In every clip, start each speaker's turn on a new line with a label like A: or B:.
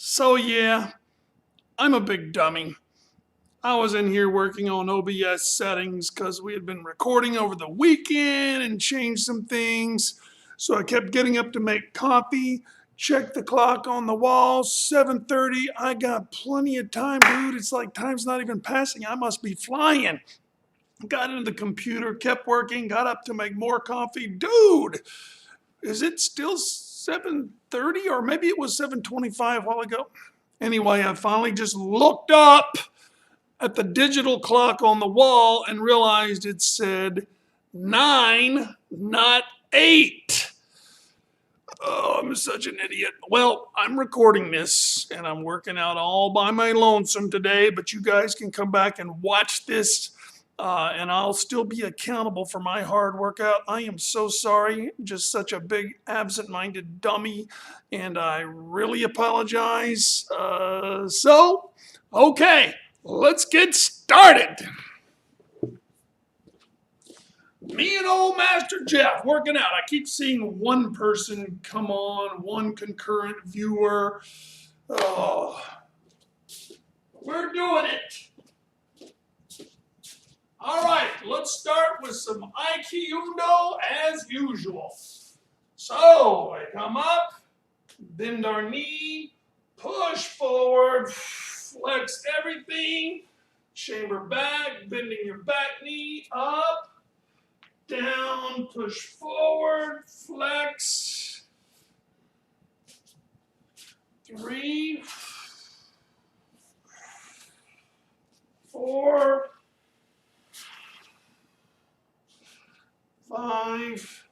A: So yeah, I'm a big dummy. I was in here working on OBS settings because we had been recording over the weekend and changed some things. So I kept getting up to make coffee, check the clock on the wall, 7:30. I got plenty of time, dude. It's like time's not even passing. I must be flying. Got into the computer, kept working, got up to make more coffee. Dude, is it still 7:30 or maybe it was 7:25 a while ago? Anyway, I finally just looked up at the digital clock on the wall and realized it said 9, not 8. Oh, I'm such an idiot. Well, I'm recording this and I'm working out all by my lonesome today, but you guys can come back and watch this. And I'll still be accountable for my hard workout. I am so sorry, just such a big absent-minded dummy, and I really apologize. Okay, let's get started. Me and old Master Jeff working out. I keep seeing one person come on, one concurrent viewer. Oh, we're doing it. All right, let's start with some Aikido as usual. So, I come up, bend our knee, push forward, flex everything, chamber back, bending your back knee, up, down, push forward, flex. 3, 4, 5,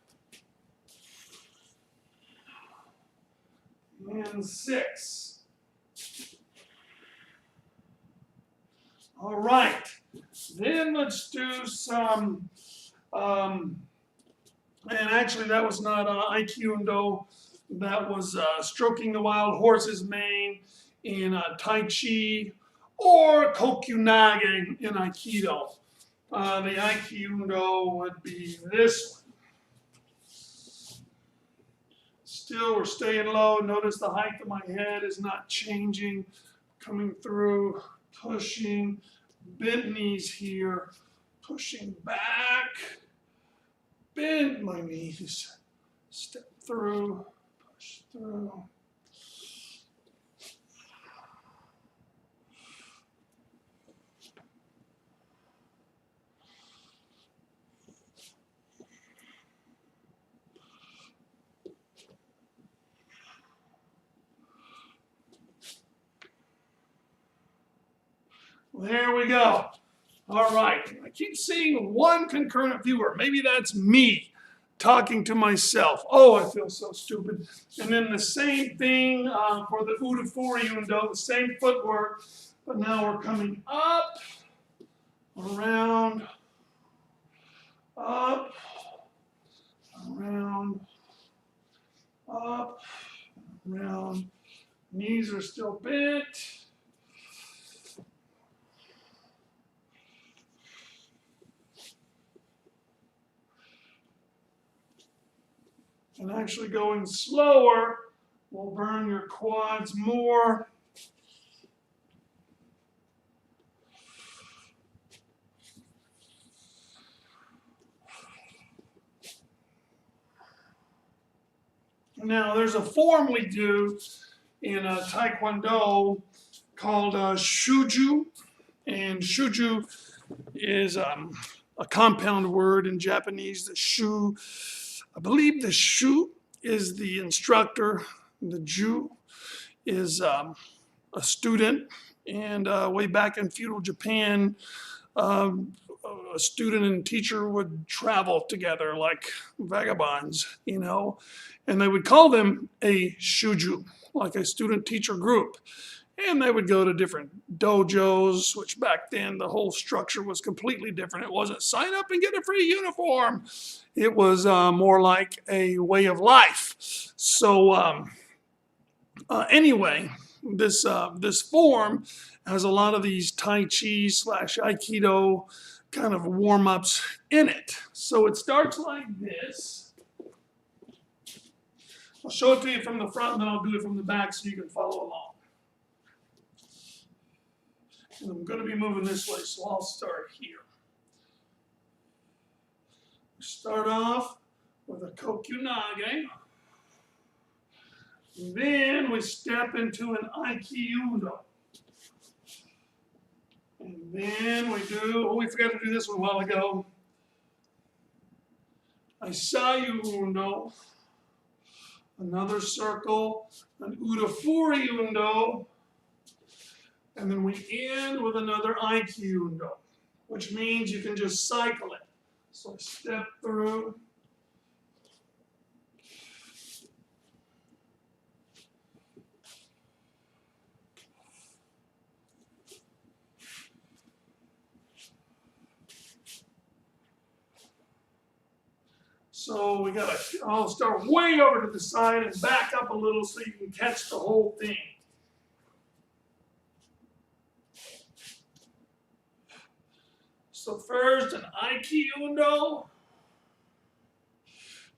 A: and 6. All right, then let's do some, and actually that was not Aikido, that was stroking the wild horse's mane in Tai Chi or Kokyunage in Aikido. The Aikido would be this one. Still, we're staying low. Notice the height of my head is not changing. Coming through, pushing, bent knees here, pushing back, bend my knees, step through, push through. There we go. All right. I keep seeing one concurrent viewer. Maybe that's me talking to myself. Oh, I feel so stupid. And then the same thing for the Udafuri Undo, the same footwork, but now we're coming up, around, up, around, up, around. Knees are still bent. And actually going slower will burn your quads more. Now, there's a form we do in Taekwondo called shuju, and shuju is a compound word in Japanese. The shu, I believe the shu is the instructor, the ju is a student, and way back in feudal Japan, a student and teacher would travel together like vagabonds, and they would call them a shuju, like a student-teacher group. And they would go to different dojos, which back then the whole structure was completely different. It wasn't sign up and get a free uniform. It was more like a way of life. So anyway, this form has a lot of these Tai Chi / Aikido kind of warm-ups in it. So it starts like this. I'll show it to you from the front and then I'll do it from the back so you can follow along. And I'm going to be moving this way, so I'll start here. Start off with a kokyunage. Then we step into an aiki undo. And then we do, oh, we forgot to do this one a while ago. A sayu undo. Another circle, an udafuri undo. And then we end with another aiki undo, which means you can just cycle it. So I step through. So we gotta, I'll start way over to the side and back up a little so you can catch the whole thing. So first, an aiki undo.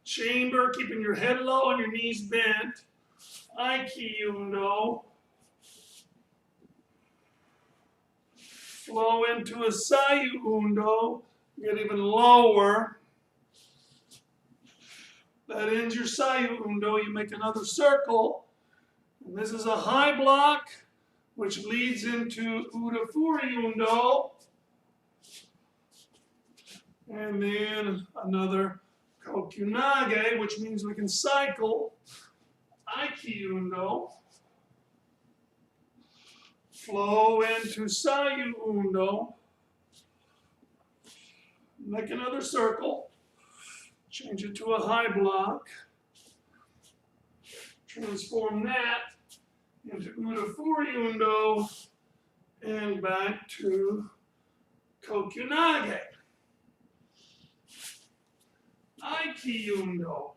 A: Chamber, keeping your head low and your knees bent. Aiki undo. Flow into a sayu undo. Get even lower. That ends your sayu undo. You make another circle. And this is a high block, which leads into udafuri undo. And then another kokyunage, which means we can cycle. Aiki undo. Flow into sayu undo. Make another circle. Change it to a high block. Transform that into udafuri undo and back to kokyunage. Aiki undo.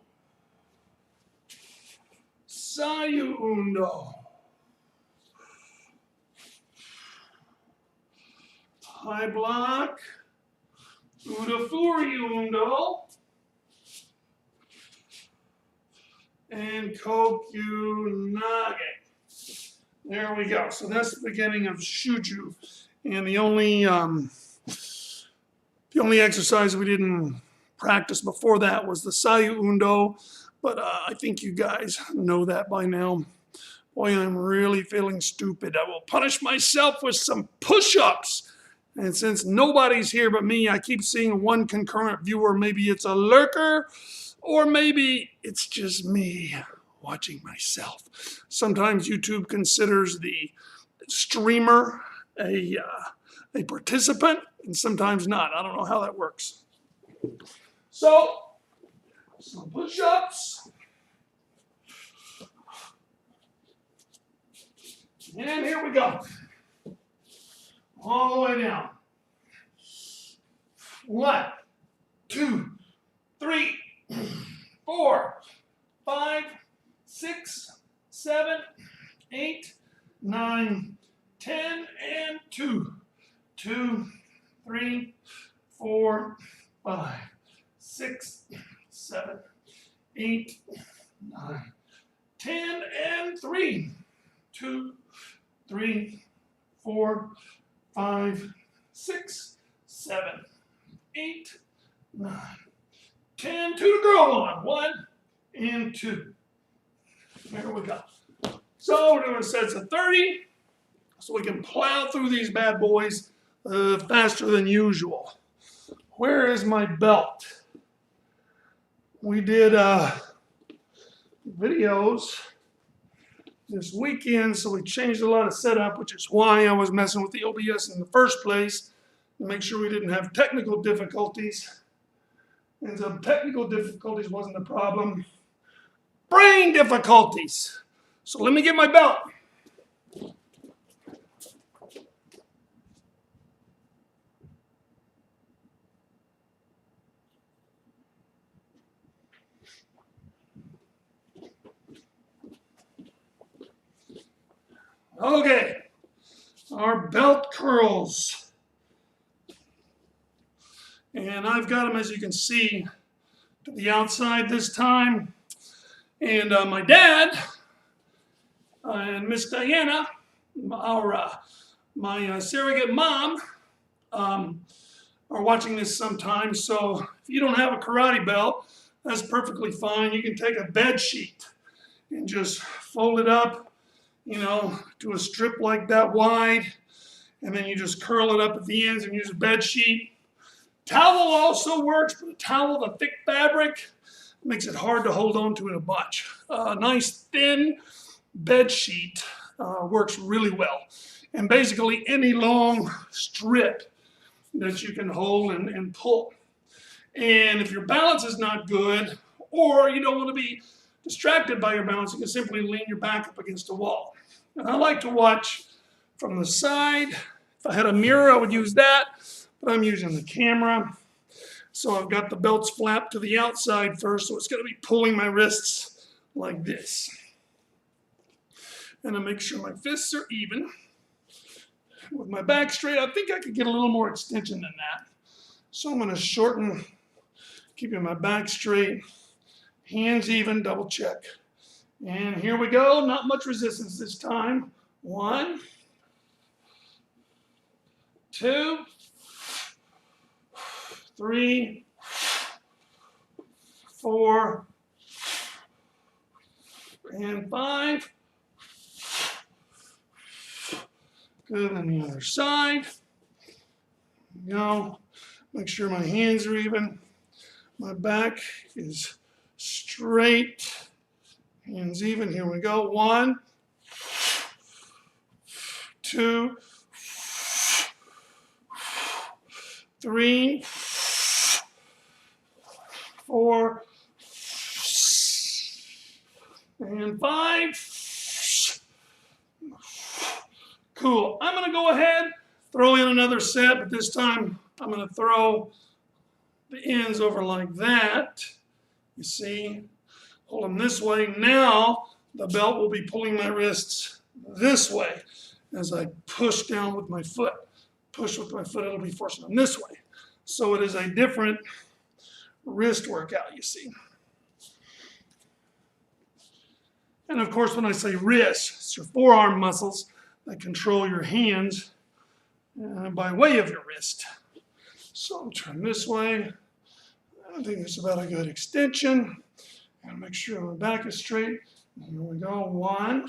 A: Sayu undo. High block. Udafuri undo. And kokyunage. There we go. So that's the beginning of shuju. And the only exercise we didn't practice before that was the sayu undo. But I think you guys know that by now. Boy, I'm really feeling stupid. I will punish myself with some push-ups. And since nobody's here but me, I keep seeing one concurrent viewer. Maybe it's a lurker. Or maybe it's just me watching myself. Sometimes YouTube considers the streamer a participant, and sometimes not. I don't know how that works. So, some push-ups. And here we go. All the way down. 1, 2, 3, 4, 5, 6, 7, 8, 9, 10, and 2. 2, 3, 4, 5, 6, 7, 8, 9, 10, and 3. 2, 3, 4, 5, 6, 7, 8, 9. 10, 2 to girl on. 1 and 2. There we go. So we're doing sets of 30, so we can plow through these bad boys faster than usual. Where is my belt? We did videos this weekend, so we changed a lot of setup, which is why I was messing with the OBS in the first place, to make sure we didn't have technical difficulties. And so technical difficulties wasn't the problem. Brain difficulties. So let me get my belt. Okay, our belt curls. And I've got them, as you can see, to the outside this time. And my dad and Miss Diana, our my surrogate mom are watching this sometimes, so if you don't have a karate belt, that's perfectly fine. You can take a bed sheet and just fold it up, to a strip like that wide, and then you just curl it up at the ends and use a bed sheet. Towel also works, but a towel of a thick fabric makes it hard to hold on to in a bunch. A nice thin bed sheet works really well. And basically any long strip that you can hold and pull. And if your balance is not good, or you don't want to be distracted by your balance, you can simply lean your back up against a wall. And I like to watch from the side. If I had a mirror, I would use that, but I'm using the camera. So I've got the belts flapped to the outside first, so it's going to be pulling my wrists like this. And I make sure my fists are even. With my back straight, I think I could get a little more extension than that. So I'm going to shorten, keeping my back straight, hands even, double check. And here we go, not much resistance this time. 1, 2, 3, 4, and 5. Good on the other side. Go. Make sure my hands are even. My back is straight. Hands even. Here we go. 1, 2, 3, 4, and 5. Cool. I'm going to go ahead, throw in another set, but this time I'm going to throw the ends over like that. You see? Hold them this way. Now the belt will be pulling my wrists this way as I push down with my foot. Push with my foot, it'll be forcing them this way. So it is a different wrist workout, you see. And of course, when I say wrist, it's your forearm muscles that control your hands by way of your wrist. So I'm turning this way. I think it's about a good extension. And make sure my back is straight. Here we go. 1,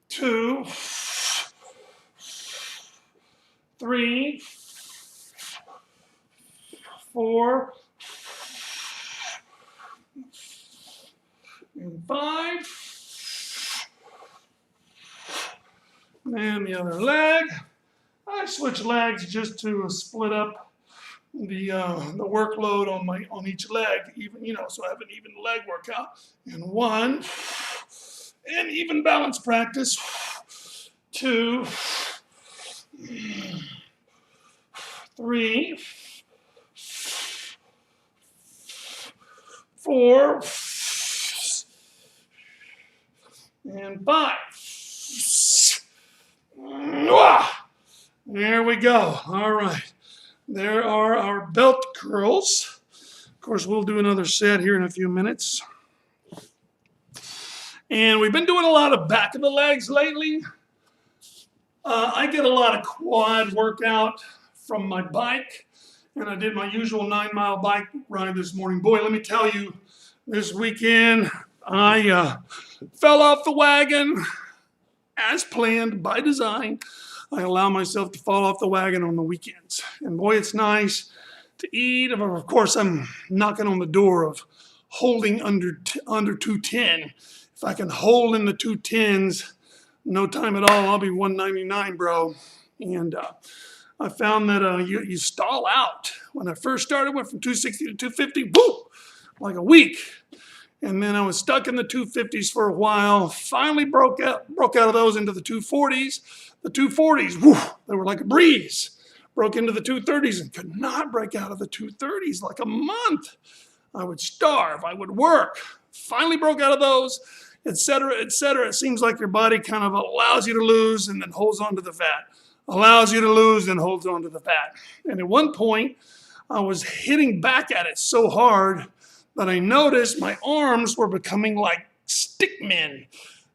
A: 2, 3, 4, and 5. And the other leg. I switch legs just to split up the workload on each leg, even so I have an even leg workout. And 1, and even balance practice. 2, 3, 4, and 5. There we go. All right. There are our belt curls. Of course, we'll do another set here in a few minutes. And we've been doing a lot of back of the legs lately. I get a lot of quad workout from my bike. And I did my usual 9-mile bike ride this morning. Boy, let me tell you, this weekend I fell off the wagon as planned by design. I allow myself to fall off the wagon on the weekends. And boy, it's nice to eat. Of course, I'm knocking on the door of holding under 210. If I can hold in the 210s, no time at all, I'll be 199, bro. And I found that you stall out. When I first started, went from 260 to 250, boom, like a week. And then I was stuck in the 250s for a while. Finally broke out of those into the 240s. The 240s, whew, they were like a breeze. Broke into the 230s and could not break out of the 230s like a month. I would starve. I would work. Finally broke out of those, etc., etc. It seems like your body kind of allows you to lose and then holds on to the fat. Allows you to lose and holds on to the fat. And at one point, I was hitting back at it so hard that I noticed my arms were becoming like stick men.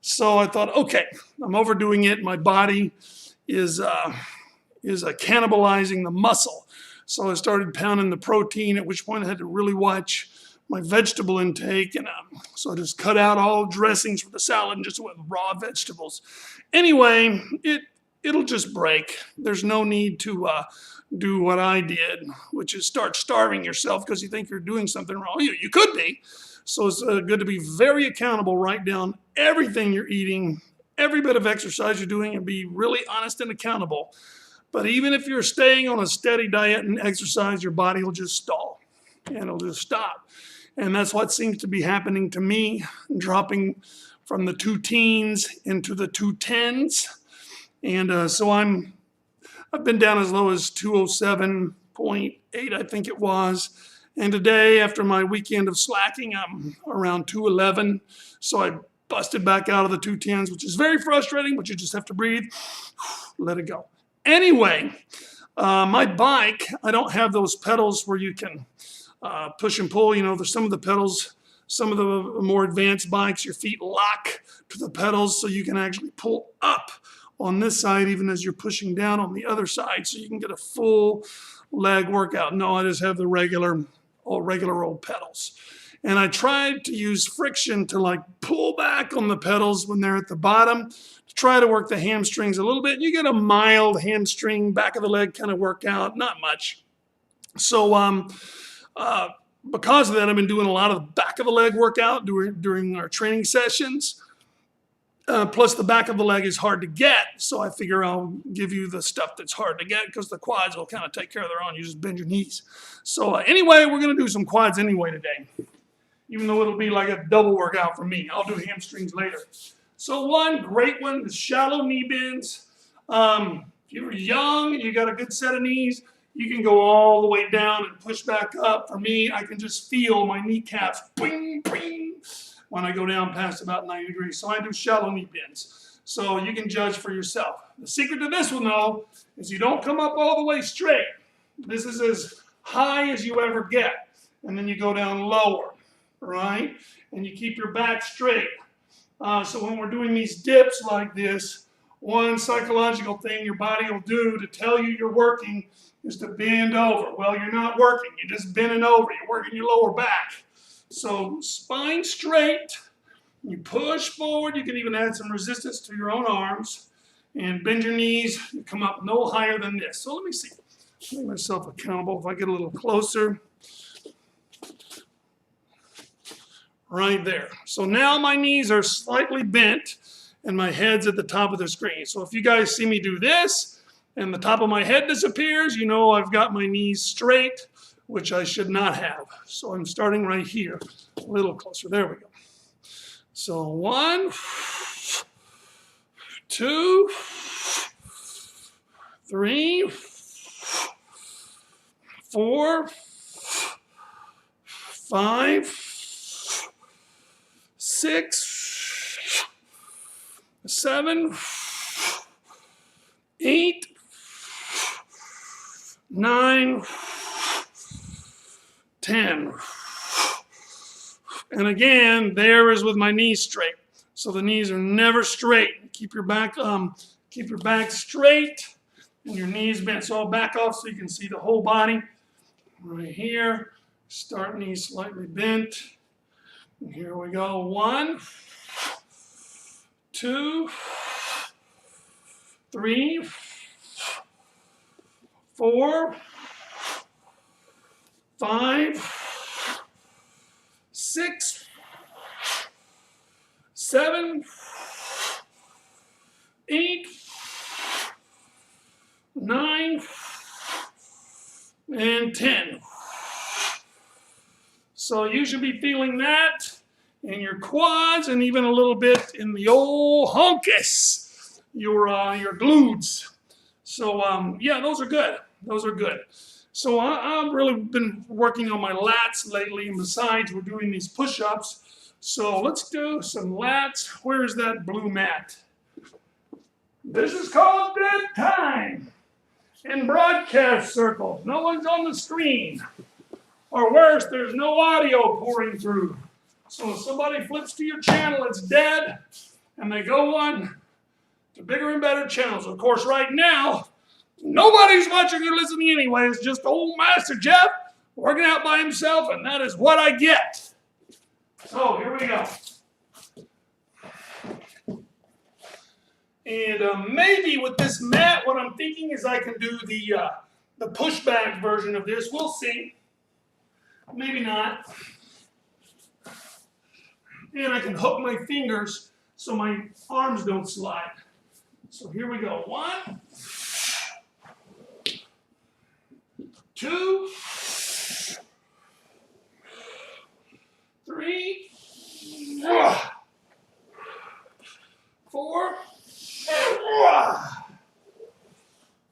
A: So I thought, okay, I'm overdoing it. My body is cannibalizing the muscle. So I started pounding the protein, at which point I had to really watch my vegetable intake. And so I just cut out all dressings for the salad and just went with raw vegetables. Anyway, it'll just break. There's no need to do what I did, which is start starving yourself because you think you're doing something wrong. You could be. So it's good to be very accountable. Write down everything you're eating, every bit of exercise you're doing, and be really honest and accountable. But even if you're staying on a steady diet and exercise, your body will just stall and it'll just stop. And that's what seems to be happening to me, dropping from the 2 teens into the 2 tens. And so I've been down as low as 207.8, I think it was. And today, after my weekend of slacking, I'm around 211. So I busted back out of the 210s, which is very frustrating, but you just have to breathe, let it go. Anyway, my bike, I don't have those pedals where you can push and pull. You know, there's some of the pedals, some of the more advanced bikes, your feet lock to the pedals so you can actually pull up on this side even as you're pushing down on the other side so you can get a full leg workout. No, I just have the regular old pedals. And I tried to use friction to like pull back on the pedals when they're at the bottom to try to work the hamstrings a little bit. You get a mild hamstring, back of the leg kind of workout, not much. So because of that, I've been doing a lot of the back of the leg workout during our training sessions. Plus the back of the leg is hard to get, so I figure I'll give you the stuff that's hard to get because the quads will kind of take care of their own. You just bend your knees. So anyway, we're going to do some quads anyway today, even though it'll be like a double workout for me. I'll do hamstrings later. So one great one is shallow knee bends. If you're young and you got a good set of knees, you can go all the way down and push back up. For me, I can just feel my kneecaps, bing, bing, when I go down past about 90 degrees. So I do shallow knee bends. So you can judge for yourself. The secret to this one, though, is you don't come up all the way straight. This is as high as you ever get. And then you go down lower, right? And you keep your back straight. So when we're doing these dips like this, one psychological thing your body will do to tell you you're working is to bend over. Well, you're not working. You're just bending over. You're working your lower back. So spine straight, you push forward, you can even add some resistance to your own arms, and bend your knees, you come up no higher than this. So let me see, make myself accountable if I get a little closer. Right there. So now my knees are slightly bent and my head's at the top of the screen. So if you guys see me do this and the top of my head disappears, you know I've got my knees straight, which I should not have. So I'm starting right here, a little closer. There we go. So 1, 2, 3, 4, 5, 6, 7, 8, 9, 10. And again, there is with my knees straight. So the knees are never straight. Keep your back straight and your knees bent. So I'll back off so you can see the whole body. Right here, start knees slightly bent. And here we go. 1, 2, 3, 4, 5, 6, 7, 8, 9, and 10. So you should be feeling that in your quads and even a little bit in the old honkus, your glutes. So yeah, those are good. Those are good. So I've really been working on my lats lately, and besides, we're doing these push-ups. So let's do some lats. Where's that blue mat? This is called dead time in broadcast circles. No one's on the screen. Or worse, there's no audio pouring through. So if somebody flips to your channel, it's dead. and they go on to bigger and better channels. Of course, right now, nobody's watching or listening anyway. It's just old Master Jeff working out by himself, and that is what I get. So here we go. And maybe with this mat, what I'm thinking is I can do the pushback version of this. We'll see. Maybe not. And I can hook my fingers so my arms don't slide. So here we go. 1, 2, 3, 4,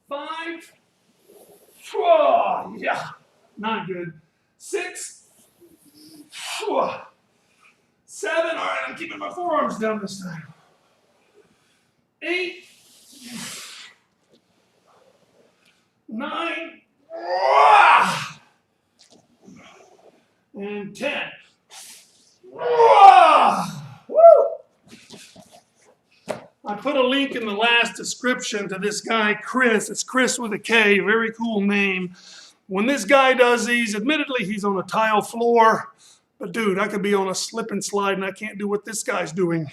A: 5, yeah, not good. 6, 7, all right, I'm keeping my forearms down this time. 8, 9, and 10. Woo! I put a link in the last description to this guy, Chris. It's Chris with a K, very cool name. When this guy does these, admittedly, he's on a tile floor. But dude, I could be on a slip and slide and I can't do what this guy's doing.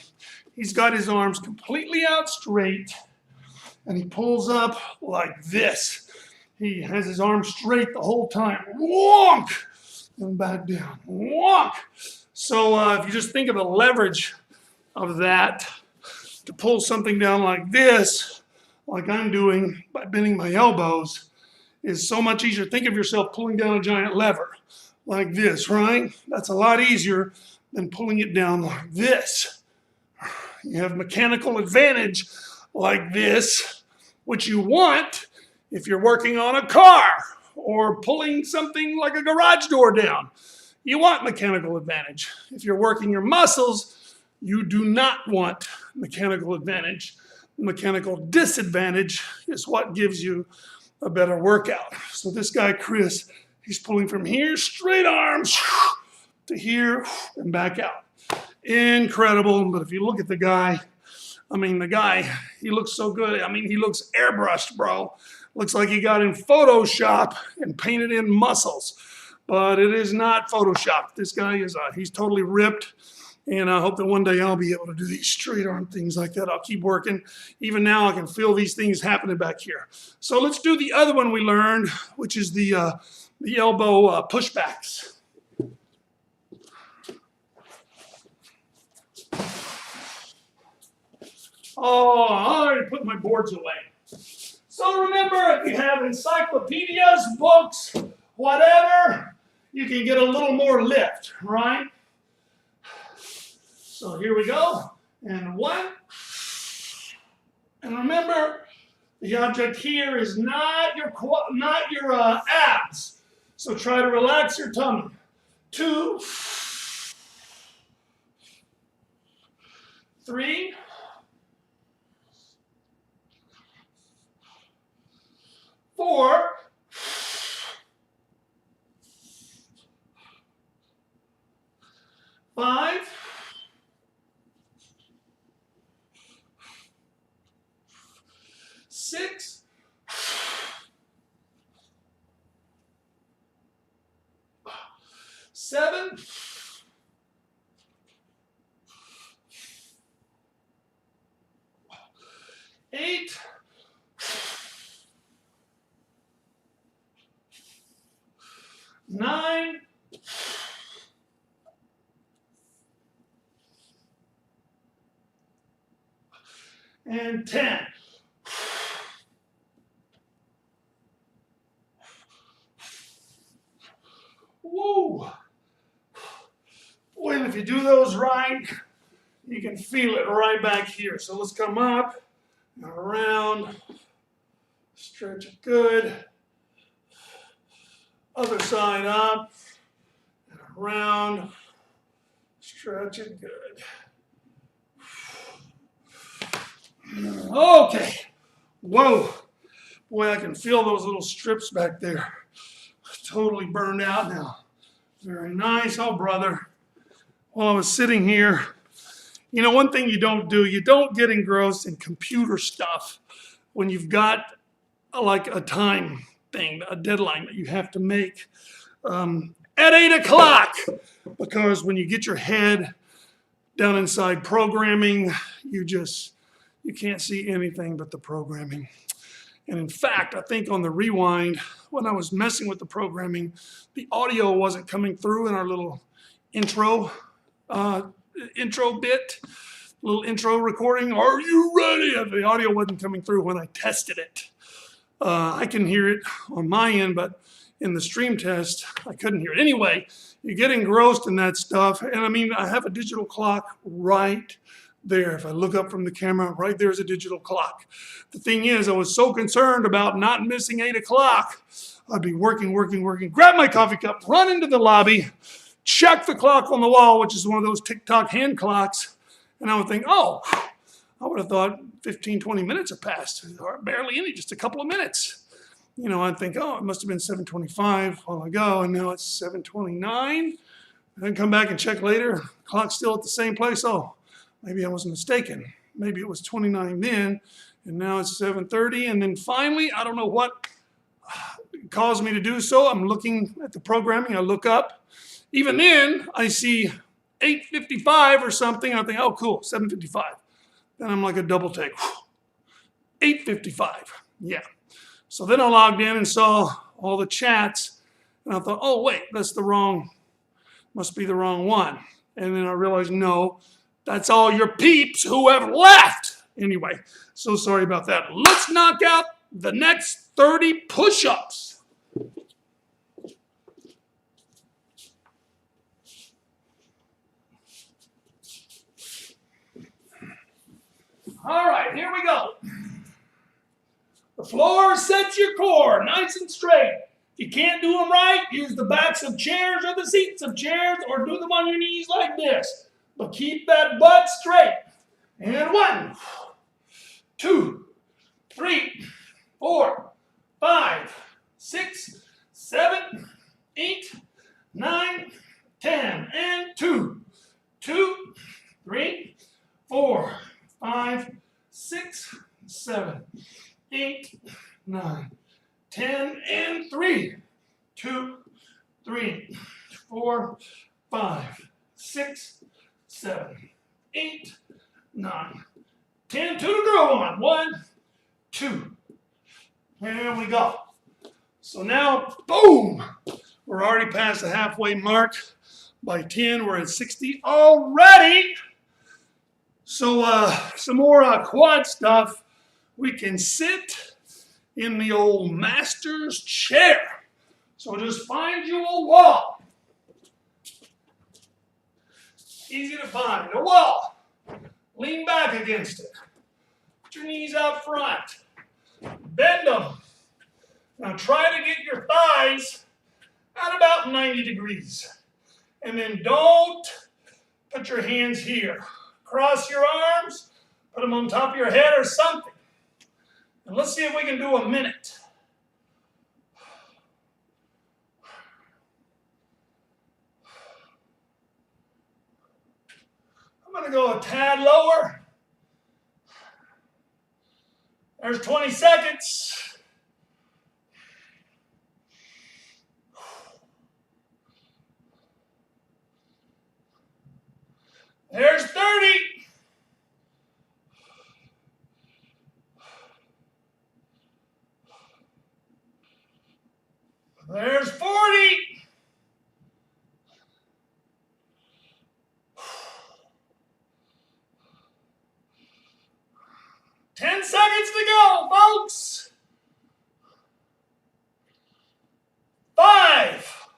A: He's got his arms completely out straight and he pulls up like this. He has his arms straight the whole time. Wonk! And back down. Wonk! So if you just think of the leverage of that, to pull something down like this, like I'm doing by bending my elbows, is so much easier. Think of yourself pulling down a giant lever like this, right? That's a lot easier than pulling it down like this. You have mechanical advantage like this, which you want if you're working on a car or pulling something like a garage door down. You want mechanical advantage. If you're working your muscles, you do not want mechanical advantage. Mechanical disadvantage is what gives you a better workout. So this guy, Chris, he's pulling from here, straight arms, to here, and back out. Incredible. But if you look at the guy, he looks so good. He looks airbrushed, bro. Looks like he got in Photoshop and painted in muscles. But it is not Photoshop. This guy he's totally ripped. And I hope that one day I'll be able to do these straight arm things like that. I'll keep working. Even now I can feel these things happening back here. So let's do the other one we learned, which is the elbow pushbacks. Oh, I already put my boards away. So remember, if you have encyclopedias, books, whatever, you can get a little more lift, right? So here we go, and 1. And remember, the object here is not your abs. So try to relax your tummy. 2, 3, 4, 5, 6, 7, 8, 9, 10. Woo! Boy, and if you do those right, you can feel it right back here. So let's come up and around, stretch it good. Other side up and around, stretch it good. Okay. Whoa. Boy, I can feel those little strips back there. Totally burned out now. Very nice. Oh, brother. While I was sitting here You know, one thing you don't get engrossed in computer stuff when you've got like a time thing, a deadline that you have to make at 8 o'clock. Because when you get your head down inside programming, you can't see anything but the programming. And in fact, I think on the rewind, when I was messing with the programming, the audio wasn't coming through in our little intro bit, little intro recording. Are you ready? The audio wasn't coming through when I tested it. I can hear it on my end, but in the stream test, I couldn't hear it. Anyway, you get engrossed in that stuff. And I mean, I have a digital clock right there. If I look up from the camera, right there's a digital clock. The thing is, I was so concerned about not missing 8 o'clock. I'd be working, grab my coffee cup, run into the lobby, check the clock on the wall, which is one of those tick-tock hand clocks. And I would think, oh, I would have thought 15, 20 minutes have passed, or barely any, just a couple of minutes. You know, I'd think, oh, it must have been 7:25 a while ago, and now it's 7:29. And then come back and check later, clock's still at the same place. Oh, maybe I was mistaken. Maybe it was 29 then, and now it's 7:30. And then finally, I don't know what caused me to do so. I'm looking at the programming. I look up. Even then, I see 8:55 or something. I think, oh, cool, 7:55. Then I'm like a double take. 8:55. Yeah. So then I logged in and saw all the chats, and I thought, oh, wait, must be the wrong one. And then I realized, no, that's all your peeps who have left. Anyway, so sorry about that. Let's knock out the next 30 push-ups. All right, here we go. The floor sets your core nice and straight. If you can't do them right, use the backs of chairs or the seats of chairs, or do them on your knees like this. But keep that butt straight. And 1, 2, 3, 4, 5, 6, 7, 8, 9, 10. And 2, 3, 4, 5, 6, 7, 8, 9, 10, and 3, 2, 3, 4, 5, 6, 7, 8, 9, 10. 2 to go on. 1, 2. There we go. So now, boom, we're already past the halfway mark. By 10, we're at 60 already. So some more quad stuff. We can sit in the old master's chair. So just find you a wall. Easy to find. A wall. Lean back against it. Put your knees out front. Bend them. Now try to get your thighs at about 90 degrees. And then don't put your hands here. Cross your arms. Put them on top of your head or something. And let's see if we can do a minute. I'm going to go a tad lower. There's 20 seconds. There's 30. There's 40. Ten seconds to go, folks. 5,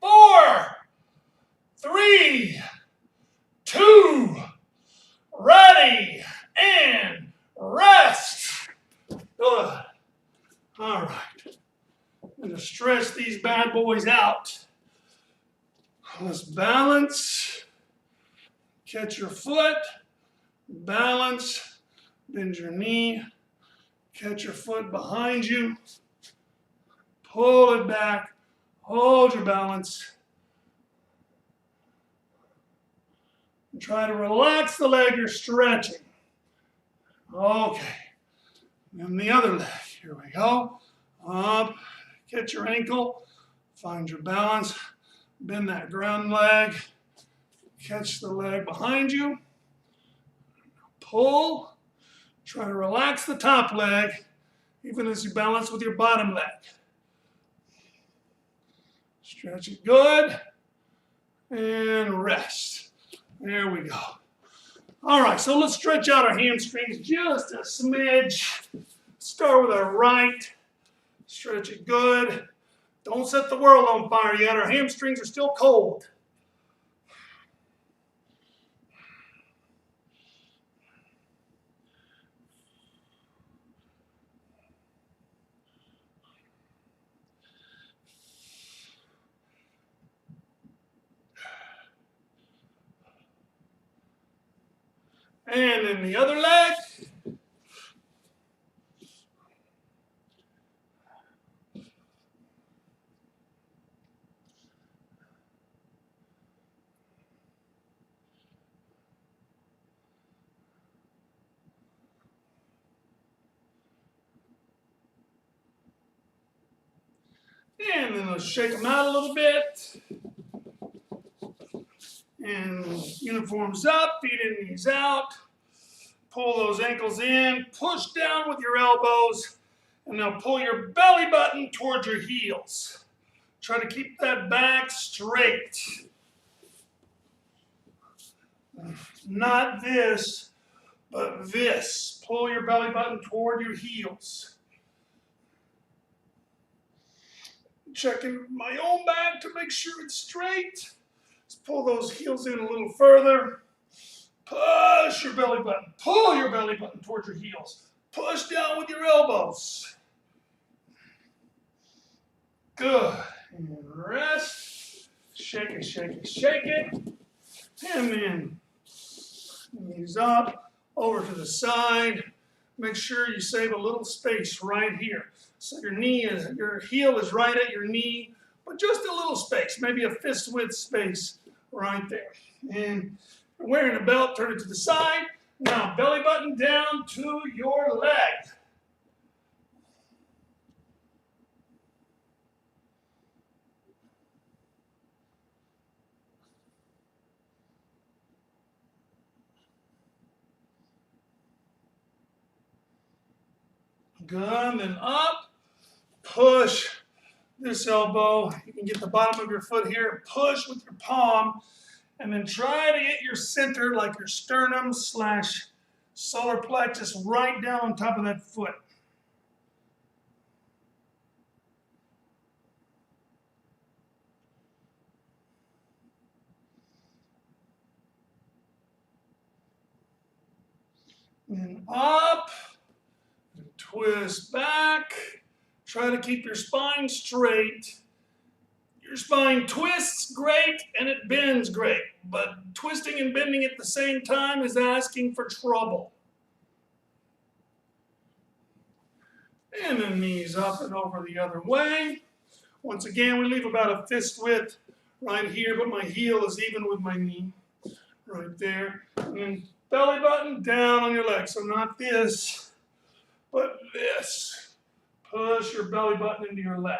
A: 4, 3, 2, ready, and rest. Good. All right. I'm going to stretch these bad boys out. Let's balance. Catch your foot. Balance. Bend your knee. Catch your foot behind you. Pull it back. Hold your balance. try to relax the leg you're stretching. Okay. And the other leg. Here we go. Up. Catch your ankle. Find your balance. Bend that ground leg. Catch the leg behind you. Pull. Try to relax the top leg, even as you balance with your bottom leg. Stretch it good. And rest. There we go. All right, so let's stretch out our hamstrings just a smidge. Start with our right. Stretch it good. Don't set the world on fire yet. Our hamstrings are still cold. And then the other leg. And then let's shake them out a little bit. And uniforms up, feet in, knees out. Pull those ankles in, push down with your elbows, and now pull your belly button towards your heels. Try to keep that back straight. Not this, but this. Pull your belly button toward your heels. Checking my own back to make sure it's straight. Let's pull those heels in a little further. Push your belly button. Pull your belly button towards your heels. Push down with your elbows. Good. And rest. Shake it, shake it, shake it. And then knees up, over to the side. Make sure you save a little space right here. So your heel is right at your knee, but just a little space, maybe a fist width space right there. And if you're wearing a belt, turn it to the side. Now belly button down to your leg. Good, then up, push this elbow. You can get the bottom of your foot here, push with your palm, and then try to get your center, like your sternum / solar plexus, right down on top of that foot. And up. Twist back. Try to keep your spine straight. Your spine twists great and it bends great, but twisting and bending at the same time is asking for trouble. And then knees up and over the other way. Once again, we leave about a fist width right here, but my heel is even with my knee right there. And then belly button down on your leg. So not this, but this. Push your belly button into your leg.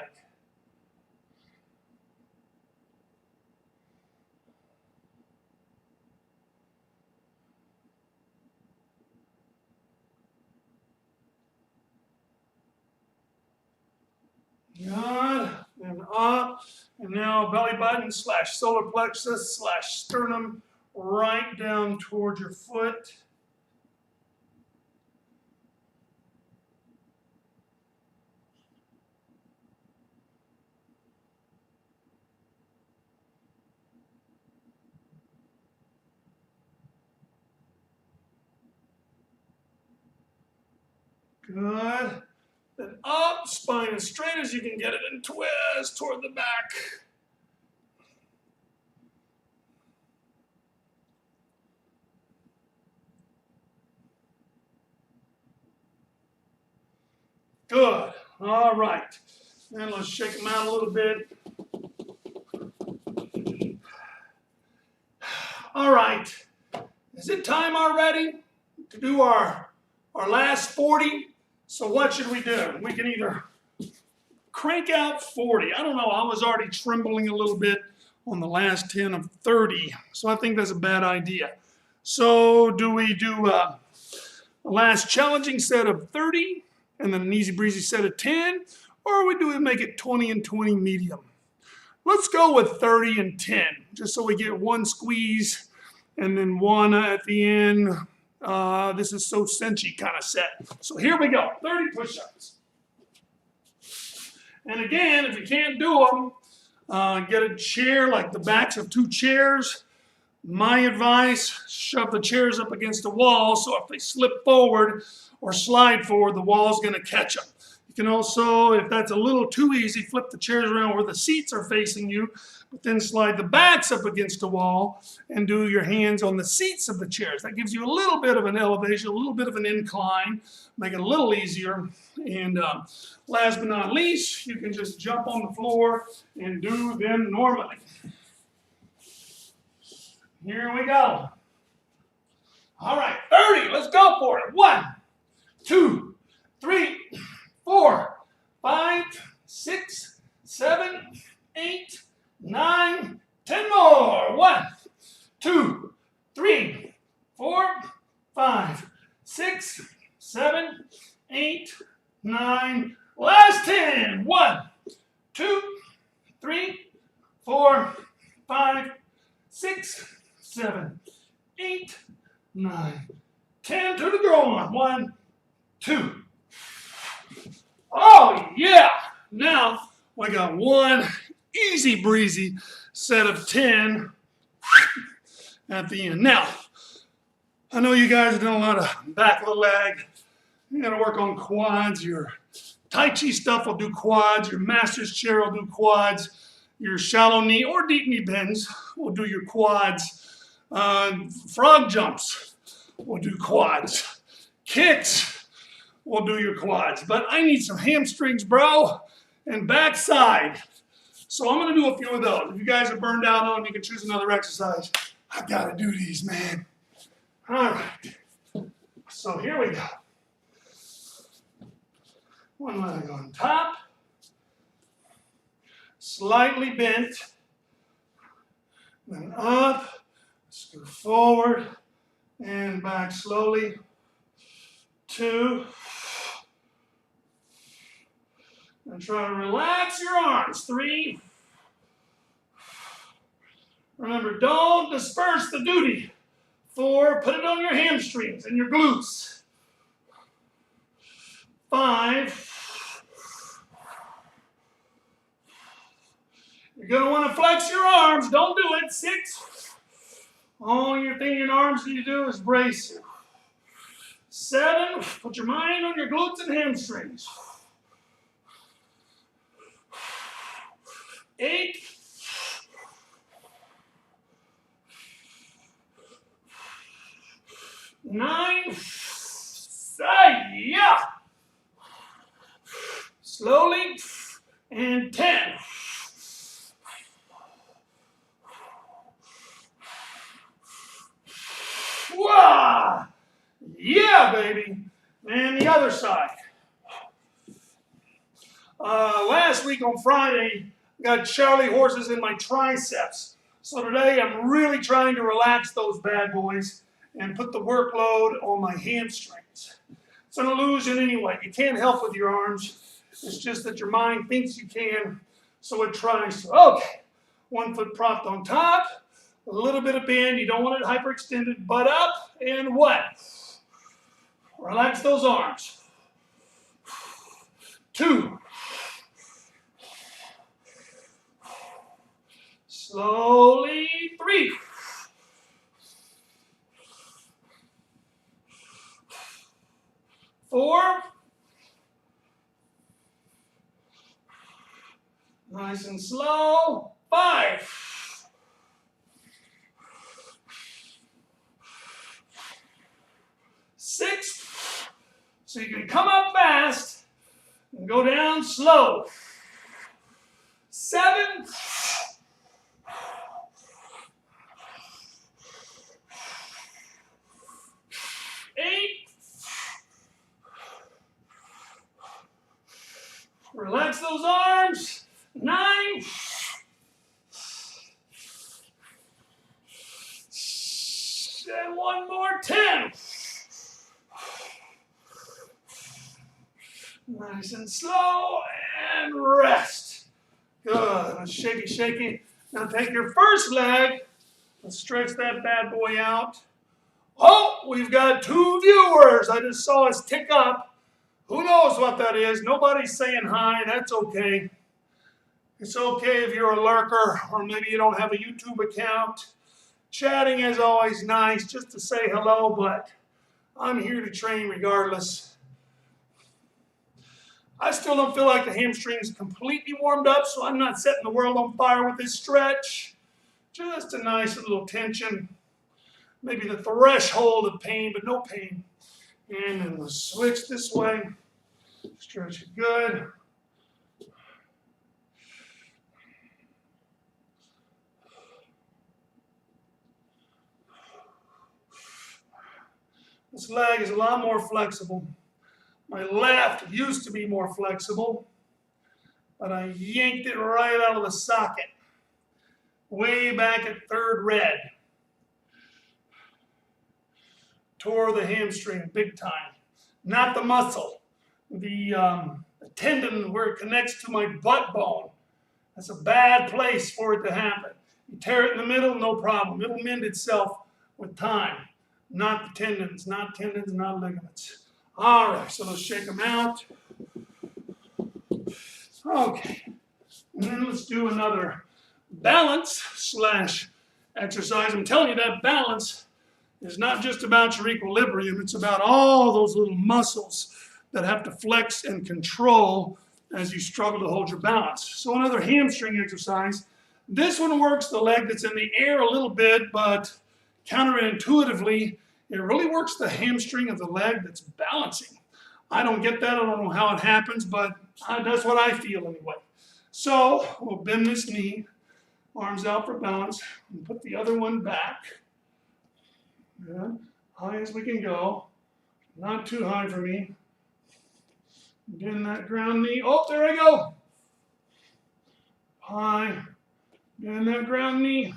A: Good. And up. And now belly button / solar plexus / sternum right down towards your foot. Good. Then up, spine as straight as you can get it, and twist toward the back. Good. All right. Then let's shake them out a little bit. All right. Is it time already to do our last 40? So what should we do? We can either crank out 40. I don't know, I was already trembling a little bit on the last 10 of 30. So I think that's a bad idea. So do we do a last challenging set of 30 and then an easy breezy set of 10? Or do we make it 20 and 20 medium? Let's go with 30 and 10, just so we get one squeeze and then one at the end. This is so cinchy kind of set. So here we go, 30 push-ups. And again, if you can't do them, get a chair like the backs of 2 chairs. My advice, shove the chairs up against the wall so if they slip forward or slide forward, the wall's going to catch them. You can also, if that's a little too easy, flip the chairs around where the seats are facing you, but then slide the backs up against the wall and do your hands on the seats of the chairs. That gives you a little bit of an elevation, a little bit of an incline, make it a little easier. And last but not least, you can just jump on the floor and do them normally. Here we go. All right, 30, let's go for it. 1, 2, 3, 4, 5, 6, 7, 8, 9, 10 more. 1, 2, 3, 4, 5, 6, 7, 8, 9. Last 10. 1, 2, 3, 4, 5, 6, 7, 8, 9, 10 to the goal line. 1, 2. Oh, yeah. Now we got one easy breezy set of 10 at the end. Now, I know you guys have done a lot of back of the leg. You got to work on quads. Your Tai Chi stuff will do quads. Your master's chair will do quads. Your shallow knee or deep knee bends will do your quads. Frog jumps will do quads. Kicks will do your quads. But I need some hamstrings, bro, and backside. So I'm going to do a few of those. If you guys are burned out on them, you can choose another exercise. I've got to do these, man. All right. So here we go. One leg on top. Slightly bent. Then up. Scoot forward. And back slowly. 2. And try to relax your arms. 3. Remember, don't disperse the duty. 4, put it on your hamstrings and your glutes. 5. You're going to want to flex your arms. Don't do it. 6. All your thing in arms need to do is brace you. 7. Put your mind on your glutes and hamstrings. 8. 9. Yeah. Slowly. And 10. Wow. Yeah, baby. And the other side. Last week on Friday, I got Charlie horses in my triceps. So today I'm really trying to relax those bad boys and put the workload on my hamstrings. It's an illusion anyway. You can't help with your arms. It's just that your mind thinks you can, so it tries to. Okay, 1 foot propped on top, a little bit of bend. You don't want it hyperextended, butt up, and what? Relax those arms. 2. Slowly. 3. 4. Nice and slow. 5. 6. So you can come up fast and go down slow. 7. 8. Relax those arms. 9. And one more. 10. Nice and slow. And rest. Good. Shaky, shaky. Now take your first leg. Let's stretch that bad boy out. Oh, we've got 2 viewers. I just saw us tick up. Who knows what that is? Nobody's saying hi. That's okay. It's okay if you're a lurker or maybe you don't have a YouTube account. Chatting is always nice just to say hello, but I'm here to train regardless. I still don't feel like the hamstring is completely warmed up, so I'm not setting the world on fire with this stretch. Just a nice little tension. Maybe the threshold of pain, but no pain. And then we'll switch this way. Stretch it good. This leg is a lot more flexible. My left used to be more flexible, but I yanked it right out of the socket. Way back at 3rd red. Tore the hamstring big time. Not the muscle. The tendon where it connects to my butt bone. That's a bad place for it to happen. You tear it in the middle, no problem. It'll mend itself with time. Not the tendons, not ligaments. All right, so let's shake them out. Okay, and then let's do another balance / exercise. I'm telling you that balance is not just about your equilibrium. It's about all those little muscles that have to flex and control as you struggle to hold your balance. So another hamstring exercise. This one works the leg that's in the air a little bit, but counterintuitively, it really works the hamstring of the leg that's balancing. I don't get that. I don't know how it happens, but that's what I feel anyway. So we'll bend this knee, arms out for balance, and put the other one back. Yeah, high as we can go. Not too high for me. Bend that ground knee. Oh, there I go. High. Bend that ground knee.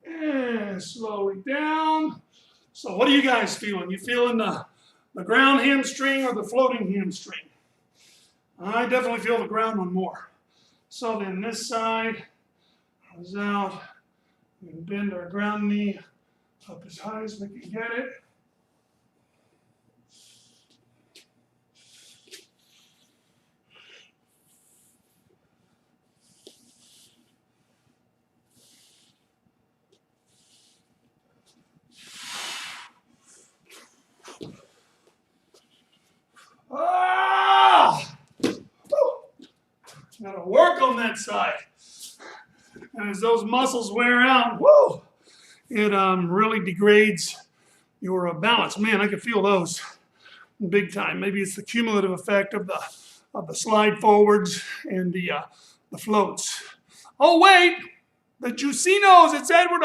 A: And slowly down. So what are you guys feeling? You feeling the ground hamstring or the floating hamstring? I definitely feel the ground one more. So then this side goes out. We can bend our ground knee up as high as we can get it. Gotta work on that side. And as those muscles wear out, whoo, it really degrades your balance. Man, I can feel those big time. Maybe it's the cumulative effect of the slide forwards and the floats. Oh wait, the Juicinos, it's Edward.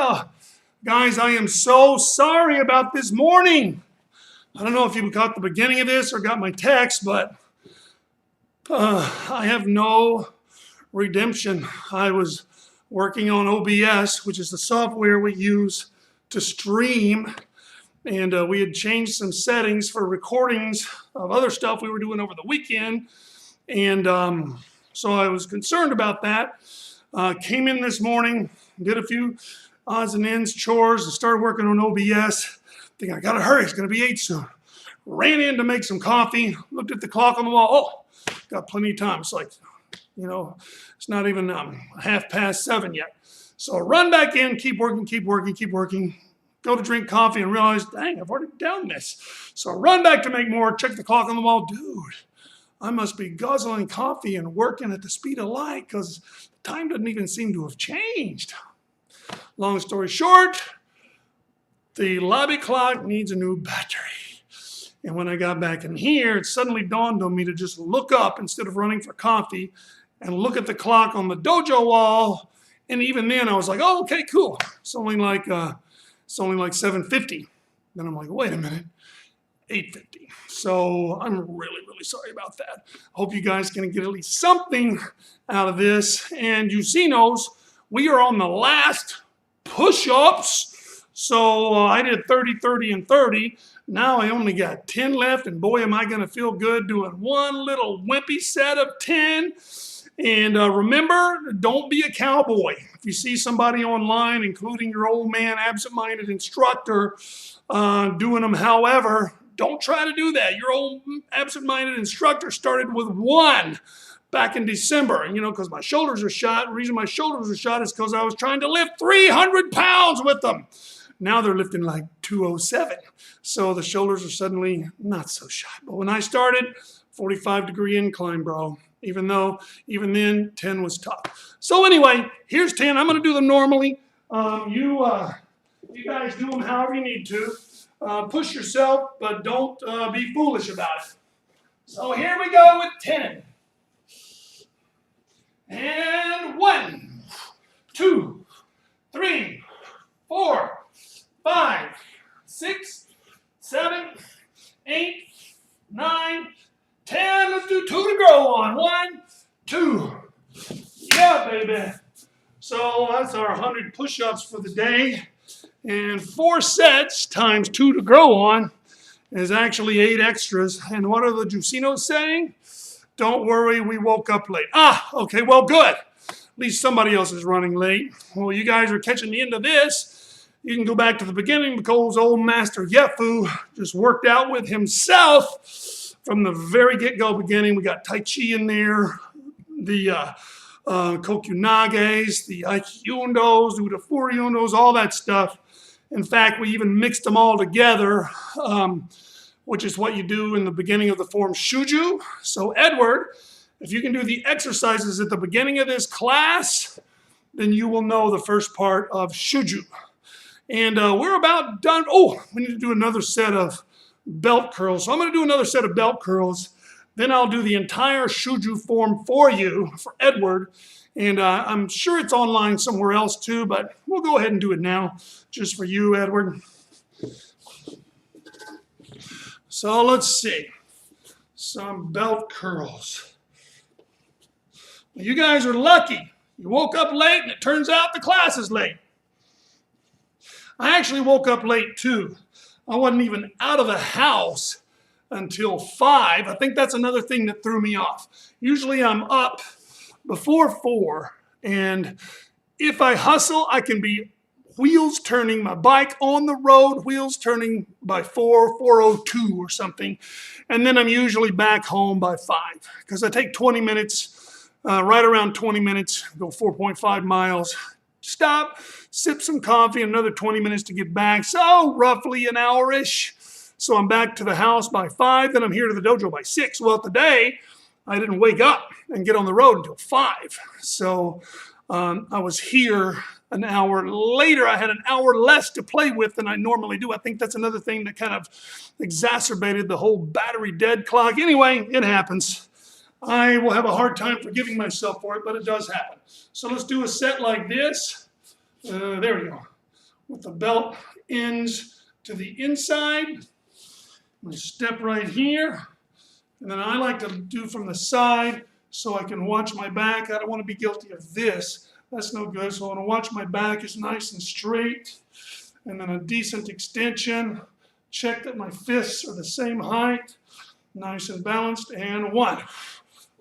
A: Guys, I am so sorry about this morning. I don't know if you caught the beginning of this or got my text, but I have no redemption. I was working on OBS, which is the software we use to stream, and we had changed some settings for recordings of other stuff we were doing over the weekend, and so I was concerned about that. Came in this morning, did a few odds and ends, chores, and started working on OBS. Thinking, I gotta hurry, it's gonna be 8 soon. Ran in to make some coffee, looked at the clock on the wall. Oh, got plenty of time. It's like, you know, it's not even 7:30 yet. So run back in, keep working. Go to drink coffee and realize, dang, I've already done this. So run back to make more, check the clock on the wall. Dude, I must be guzzling coffee and working at the speed of light because time doesn't even seem to have changed. Long story short, the lobby clock needs a new battery. And when I got back in here, it suddenly dawned on me to just look up instead of running for coffee and look at the clock on the dojo wall And even then I was like, oh, okay, cool. It's only like 750. Then I'm like, wait a minute, 850. So I'm really, really sorry about that. Hope you guys can get at least something out of this. And Usinos, we are on the last push-ups. So I did 30, 30, and 30. Now I only got 10 left, and boy, am I going to feel good doing one little wimpy set of 10. And remember, don't be a cowboy. If you see somebody online, including your old man, absent-minded instructor, doing them however, don't try to do that. Your old absent-minded instructor started with 1 back in December. And, because my shoulders are shot. The reason my shoulders are shot is because I was trying to lift 300 pounds with them. Now they're lifting like 207. So the shoulders are suddenly not so shot. But when I started, 45-degree incline, bro. Even then, 10 was tough. So anyway, here's 10. I'm going to do them normally. You guys do them however you need to. Push yourself, but don't be foolish about it. So here we go with 10. And 1, 2, 3, 4, 5, 6, 7, 8, 9, 10. Let's do 2 to grow on. 1, 2. Yeah, baby. So that's our 100 push-ups for the day. And 4 sets times 2 to grow on is actually 8 extras. And what are the Juicinos saying? Don't worry, we woke up late. Okay, well, good. At least somebody else is running late. Well, you guys are catching the end of this. You can go back to the beginning because old Master Yefu just worked out with himself from the very get-go beginning. We got Tai Chi in there, the Kokunages, the Aikiundos, the Udafuriundos, all that stuff. In fact, we even mixed them all together, which is what you do in the beginning of the form Shuju. So Edward, if you can do the exercises at the beginning of this class, then you will know the first part of Shuju. And we're about done. Oh, we need to do another set of belt curls. So I'm going to do another set of belt curls. Then I'll do the entire Shuju form for you, for Edward. And I'm sure it's online somewhere else too, but we'll go ahead and do it now, just for you, Edward. So let's see. Some belt curls. Well, you guys are lucky. You woke up late and it turns out the class is late. I actually woke up late too. I wasn't even out of the house until 5. I think that's another thing that threw me off. Usually I'm up before 4, and if I hustle, I can be wheels turning my bike on the road, wheels turning by 4:02 or something, and then I'm usually back home by 5 because I take 20 minutes, right around 20 minutes, go 4.5 miles, stop, sip some coffee, another 20 minutes to get back, so roughly an hour-ish. So I'm back to the house by 5, then I'm here to the dojo by 6. Well, today, I didn't wake up and get on the road until 5. So I was here an hour later. I had an hour less to play with than I normally do. I think that's another thing that kind of exacerbated the whole battery dead clock. Anyway, it happens. I will have a hard time forgiving myself for it, but it does happen. So let's do a set like this. There we go. With the belt ends to the inside. I'm going to step right here. And then I like to do from the side so I can watch my back. I don't want to be guilty of this. That's no good. So I want to watch my back is nice and straight. And then a decent extension. Check that my fists are the same height. Nice and balanced. And 1. A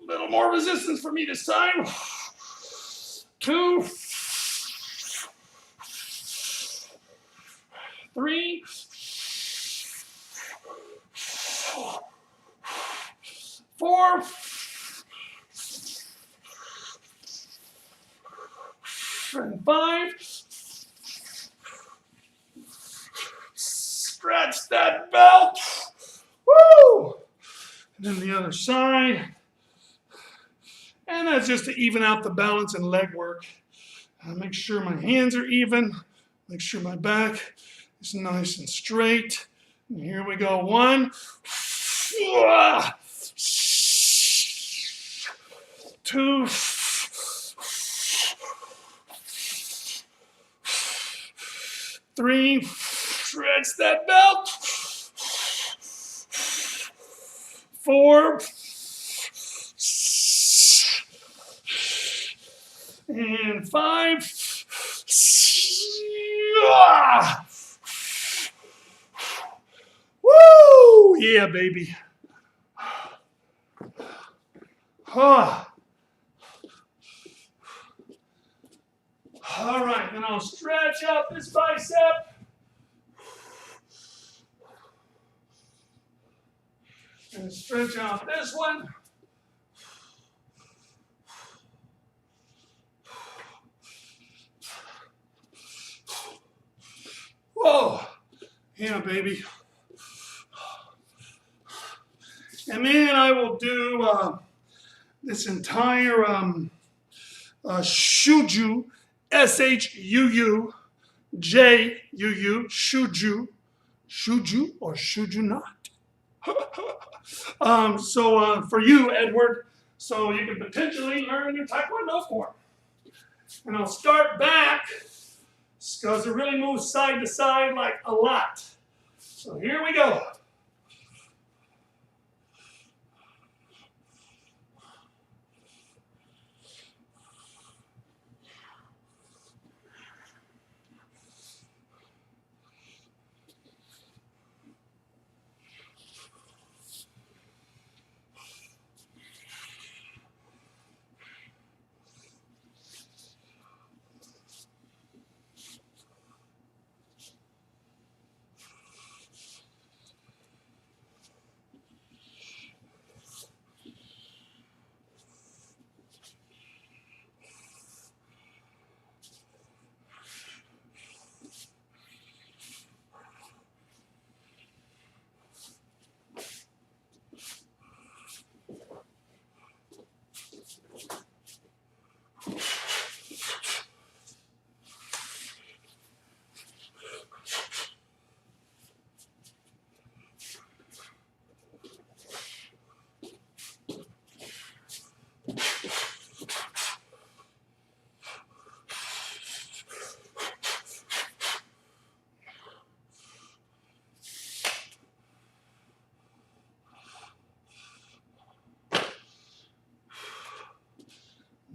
A: little more resistance for me this time. 2. 3. 4. 5. Stretch that belt. Woo! And then the other side. And that's just to even out the balance and leg work. Make sure my hands are even. Make sure my back is nice and straight. And here we go. 1. 2. 3, stretch that belt. 4, and 5. Woo! Yeah, baby. All right, then I'll stretch out this bicep. And stretch out this one. Whoa. Yeah, baby. And then I will do this entire shuju, S-H-U-U, J-U-U, shuju, shuju or shuju not. So for you, Edward, so you can potentially learn your Taekwondo form. And I'll start back because it really moves side to side like a lot. So here we go.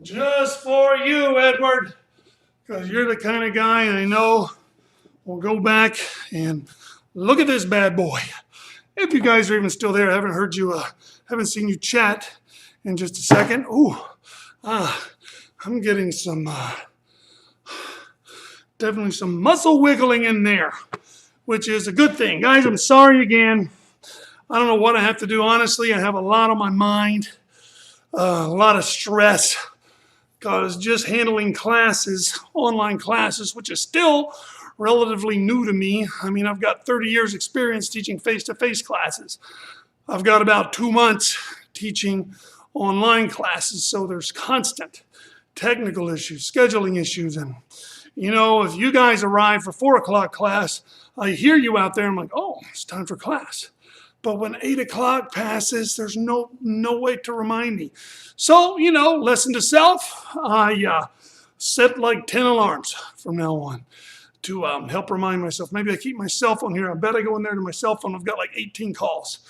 A: Just for you, Edward, because you're the kind of guy I know will go back and look at this bad boy. If you guys are even still there, I haven't seen you chat in just a second. Ooh, I'm getting some, definitely some muscle wiggling in there, which is a good thing. Guys, I'm sorry again. I don't know what I have to do. Honestly, I have a lot on my mind, a lot of stress. Because just handling classes, online classes, which is still relatively new to me. I mean, I've got 30 years experience teaching face-to-face classes. I've got about 2 months teaching online classes, so there's constant technical issues, scheduling issues. And, you know, if you guys arrive for 4 o'clock class, I hear you out there, I'm like, oh, it's time for class. But when 8 o'clock passes, there's no way to remind me. So, you know, lesson to self, I set like 10 alarms from now on to help remind myself. Maybe I keep my cell phone here. I bet I go in there to my cell phone. I've got like 18 calls.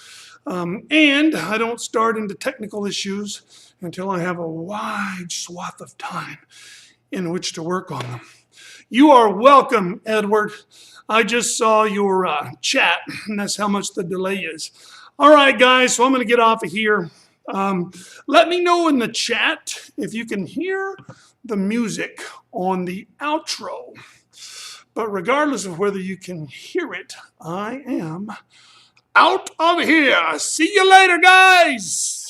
A: And I don't start into technical issues until I have a wide swath of time in which to work on them. You are welcome, Edward. I just saw your chat, and that's how much the delay is. All right, guys, so I'm going to get off of here. Let me know in the chat if you can hear the music on the outro. But regardless of whether you can hear it, I am out of here. See you later, guys.